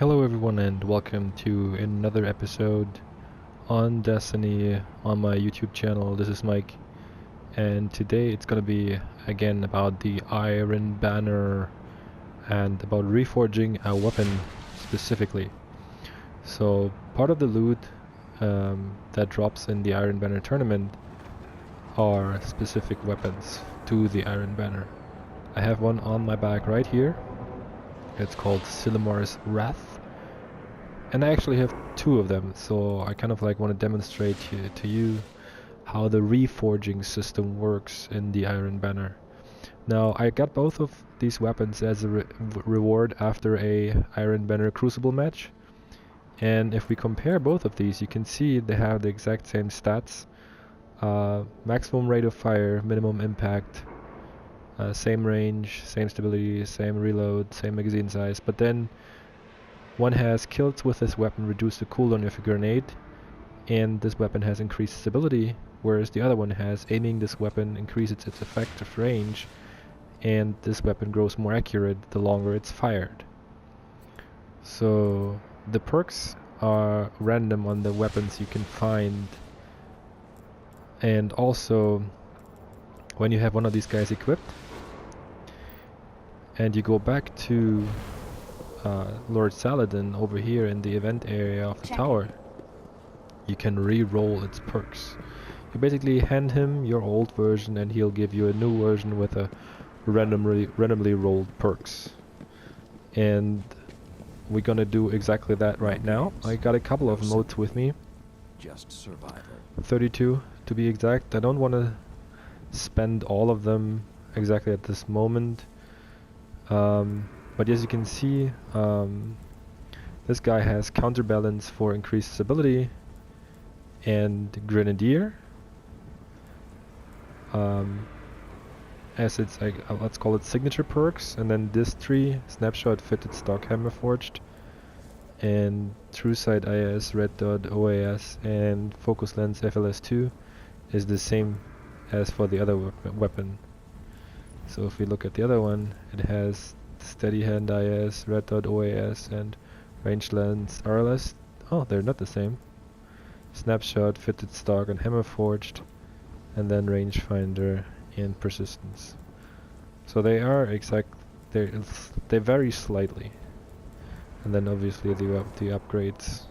Hello everyone and welcome to another episode on Destiny on my YouTube channel. This is Mike, and today it's gonna be again about the Iron Banner and about reforging a weapon specifically. So part of the loot that drops in the Iron Banner tournament are specific weapons to the Iron Banner. I have one on my back right here. It's called Silimar's Wrath. And I actually have two of them, so I kind of like want to demonstrate to you how the reforging system works in the Iron Banner. Now, I got both of these weapons as a reward after a Iron Banner Crucible match. And if we compare both of these, you can see they have the exact same stats. Maximum rate of fire, minimum impact, same range, same stability, same reload, same magazine size, but then one has kills with this weapon reduce the cooldown of a grenade, and this weapon has increased stability, whereas the other one has aiming this weapon increases its effective range, and this weapon grows more accurate the longer it's fired. So the perks are random on the weapons you can find, and also when you have one of these guys equipped and you go back to Lord Saladin over here in the event area of the tower, you can re-roll its perks. You basically hand him your old version and he'll give you a new version with a randomly rolled perks. And we're gonna do exactly that right now. I got a couple of modes with me. Just survival. 32 to be exact. I don't want to spend all of them exactly at this moment. But as you can see, this guy has counterbalance for increased stability and grenadier. As it's like, let's call it signature perks, and then this tree, snapshot, fitted stock, hammer forged, and true sight IS, red dot OAS, and focus lens FLS2 is the same as for the other weapon. So if we look at the other one, it has steady hand IS, red dot OAS, and range lens RLS. Oh, they're not the same. Snapshot, fitted stock, and hammer forged, and then rangefinder and persistence. So they are they vary slightly. And then obviously the upgrades.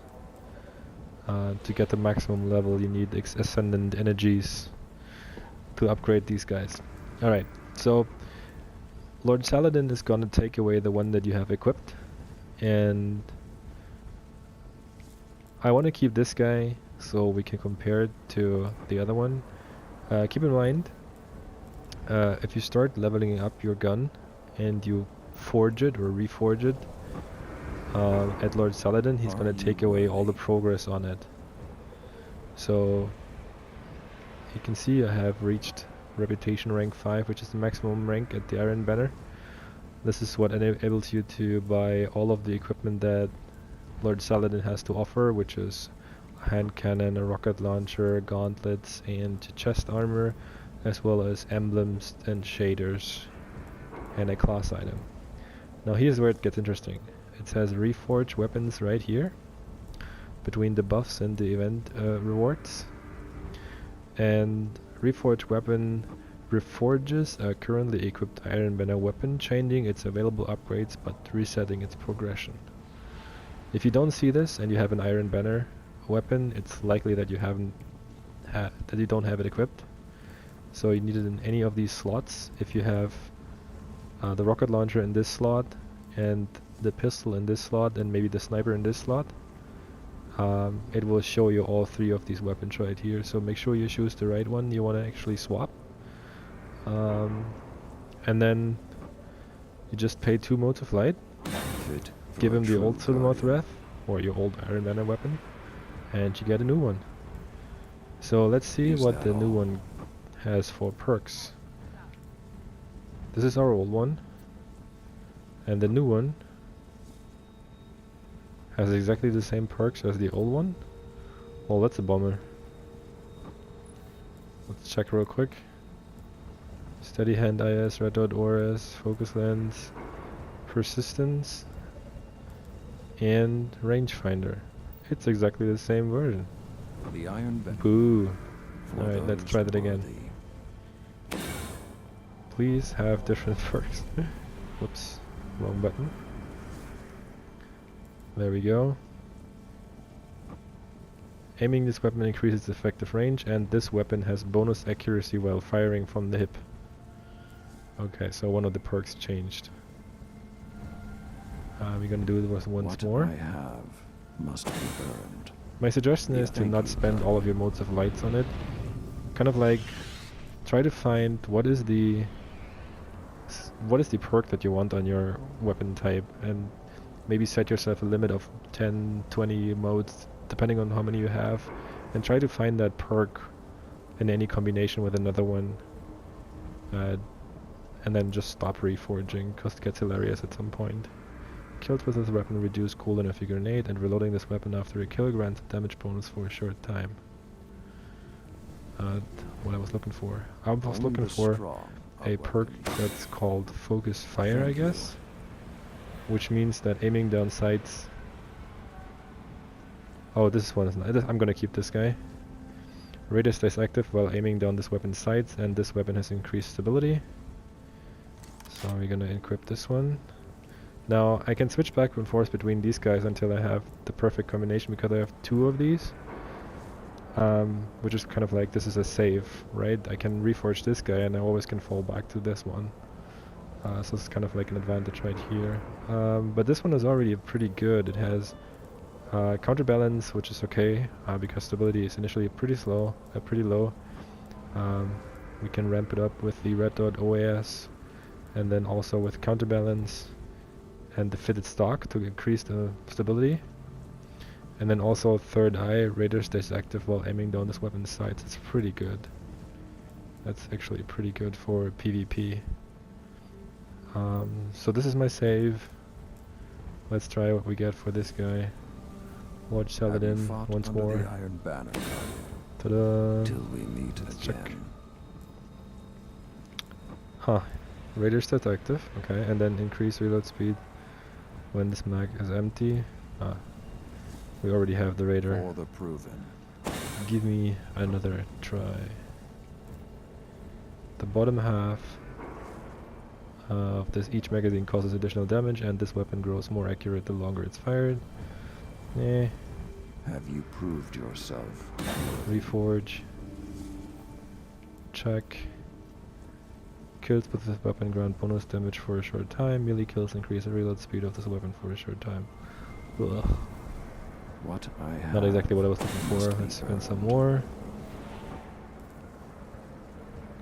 To get the maximum level, you need ascendant energies to upgrade these guys. Alright, so Lord Saladin is gonna take away the one that you have equipped, and I want to keep this guy so we can compare it to the other one. Keep in mind, if you start leveling up your gun and you forge it or reforge it at Lord Saladin, he's gonna take away all the progress on it. So you can see I have reached reputation rank 5, which is the maximum rank at the Iron Banner. This is what enables you to buy all of the equipment that Lord Saladin has to offer, which is a hand cannon, a rocket launcher, gauntlets, and chest armor, as well as emblems and shaders, and a class item. Now here's where it gets interesting. It says reforge weapons right here, between the buffs and the event rewards. And reforge weapon reforges a currently equipped Iron Banner weapon, changing its available upgrades but resetting its progression. If you don't see this and you have an Iron Banner weapon, it's likely that you don't have it equipped. So you need it in any of these slots. If you have the rocket launcher in this slot and the pistol in this slot and maybe the sniper in this slot, it will show you all three of these weapons right here. So make sure you choose the right one you want to actually swap. And then you just pay 2 modes of light. Give him the old Silimar's Wrath or your old Iron Banner weapon, and you get a new one. So let's see what the new one has for perks. This is our old one, and the new one has exactly the same perks as the old one. Well, that's a bummer. Let's check real quick. Steady hand IS, red dot ORS, focus lens, persistence, and rangefinder. It's exactly the same version. The Iron Banner. Boo. For Alright, let's those try that again. worthy. Please have different perks. Whoops, wrong button. There we go. Aiming this weapon increases effective range, and this weapon has bonus accuracy while firing from the hip. Okay, so one of the perks changed. We're gonna do this once more. What I have must be burned. My suggestion Yeah, is to thank not you. spend all of your modes of lights on it. Kind of like try to find what is the perk that you want on your weapon type, and maybe set yourself a limit of 10, 20 modes depending on how many you have, and try to find that perk in any combination with another one, and then just stop reforging, because it gets hilarious at some point. Kills with this weapon reduce cooldown of your grenade, and reloading this weapon after a kill grants a damage bonus for a short time. What I was looking for. I was Only looking the for strong a are perk welcome. that's called Focus Fire, I Thank you. guess. Which means that aiming down sights... Oh, this one is not... I'm gonna keep this guy. Radar stays active while aiming down this weapon's sights, and this weapon has increased stability. So we're gonna equip this one. Now, I can switch back and forth between these guys until I have the perfect combination, because I have two of these. Which is kind of like, this is a save, right? I can reforge this guy and I always can fall back to this one. So it's kind of like an advantage right here. But this one is already pretty good. It has counterbalance, which is okay, because stability is initially pretty low. We can ramp it up with the red dot OAS, and then also with counterbalance and the fitted stock to increase the stability. And then also third eye, radar stays active while aiming down this weapon's sights. It's pretty good. That's actually pretty good for PvP. So this is my save. Let's try what we get for this guy. Watch Have you Saladin fought once under more. the Iron Banner, Guardian? Ta-da! Till we meet Let's again. check. Huh. Radar stays active. Okay, and then increase reload speed when this mag is empty. We already have the radar. For the proven. Give me another try. The bottom half of this each magazine causes additional damage, and this weapon grows more accurate the longer it's fired. Eh. Have you proved yourself? Reforge. Check. Kills with this weapon grant bonus damage for a short time. Melee kills increase the reload speed of this weapon for a short time. Ugh. What I have. Not exactly what I was looking for. must be Let's spend some earned. more.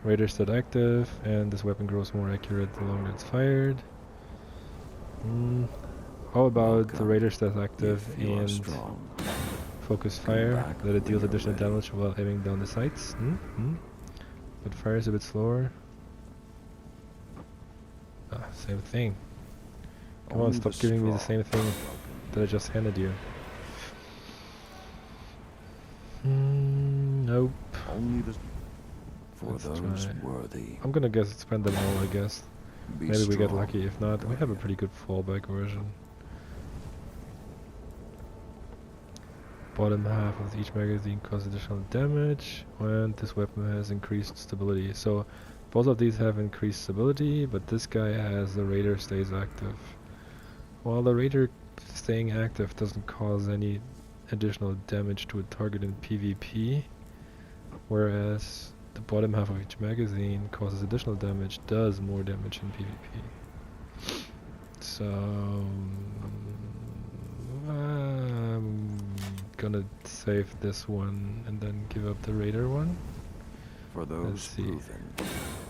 Radar still active, and this weapon grows more accurate the longer it's fired. How about the Welcome. radar stays active If you are and strong. focus Come fire, back that it when deals you're additional ready. damage while aiming down the sights? But fires a bit slower. Same thing. Come on, Only stop the giving me the strong same thing are welcome. that I just handed you. Nope. Only the. For Let's those try. worthy. I'm gonna guess spend them all, I guess. Be Maybe we get strong, lucky. If not, we have a Guardian. pretty good fallback version. Bottom half of each magazine causes additional damage, and this weapon has increased stability. So both of these have increased stability, but this guy has the radar stays active. While the radar staying active doesn't cause any additional damage to a target in PvP, whereas the bottom half of each magazine causes additional damage, does more damage in PvP. So I'm gonna save this one and then give up the radar one. For Let's those see. proven.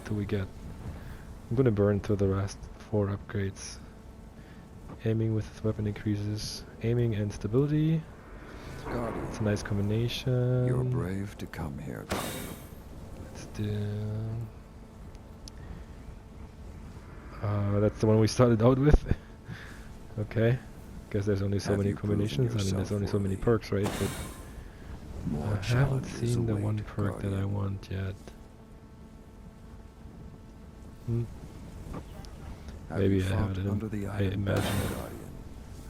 Do we get? I'm gonna burn through the rest 4 upgrades. Aiming with this weapon increases aiming and stability. Guardian. It's a nice combination. You're brave to come here, Guardian. Let's do. That's the one we started out with. Okay. Guess there's only so Have many you proven combinations. I mean, there's yourself only so many worthy? perks, right? But More I haven't challenges seen the await, one perk that I Guardian. want yet. Have Maybe you I have fought it in- under the I Iron imagine Banner, it. Guardian?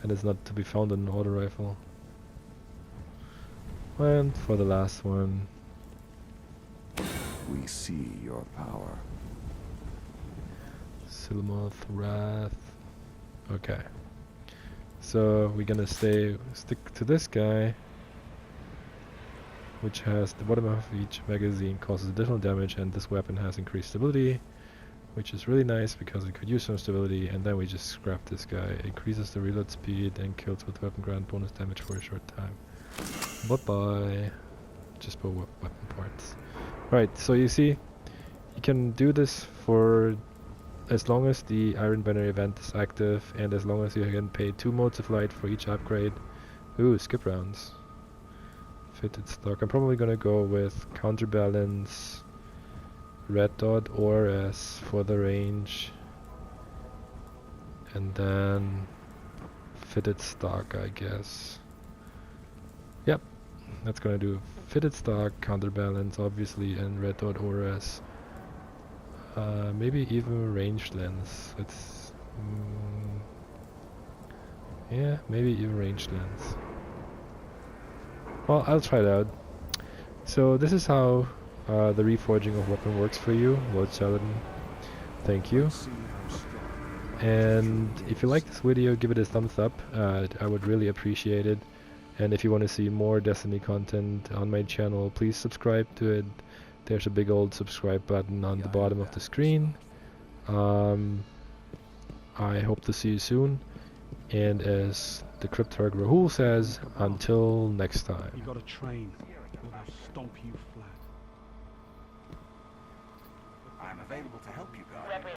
and it's not to be found in an auto rifle. And for the last one, We see your power. Silimar Wrath. Okay. So we're gonna stick to this guy, which has the bottom half of each magazine causes additional damage, and this weapon has increased stability, which is really nice because it could use some stability. And then we just scrap this guy. Increases the reload speed and kills with weapon grant bonus damage for a short time. Bye bye. Just for weapon parts. Right, so you see, you can do this for as long as the Iron Banner event is active, and as long as you can pay 2 modes of light for each upgrade. Ooh, skip rounds. Fitted stock. I'm probably gonna go with counterbalance, red dot, or S for the range, and then fitted stock, I guess. Yep, that's gonna do fitted stock, counterbalance, obviously, and red dot or S. Maybe even ranged lens. It's yeah, maybe even ranged lens. Well, I'll try it out. So this is how the reforging of weapon works for you, Lord Saladin. Thank you. And if you like this video, give it a thumbs up. I would really appreciate it. And if you want to see more Destiny content on my channel, please subscribe to it. There's a big old subscribe button on the bottom of the screen. I hope to see you soon. And as the Cryptarch Rahul says, until next time. You gotta train, or they'll stomp you flat. I'm available to help you.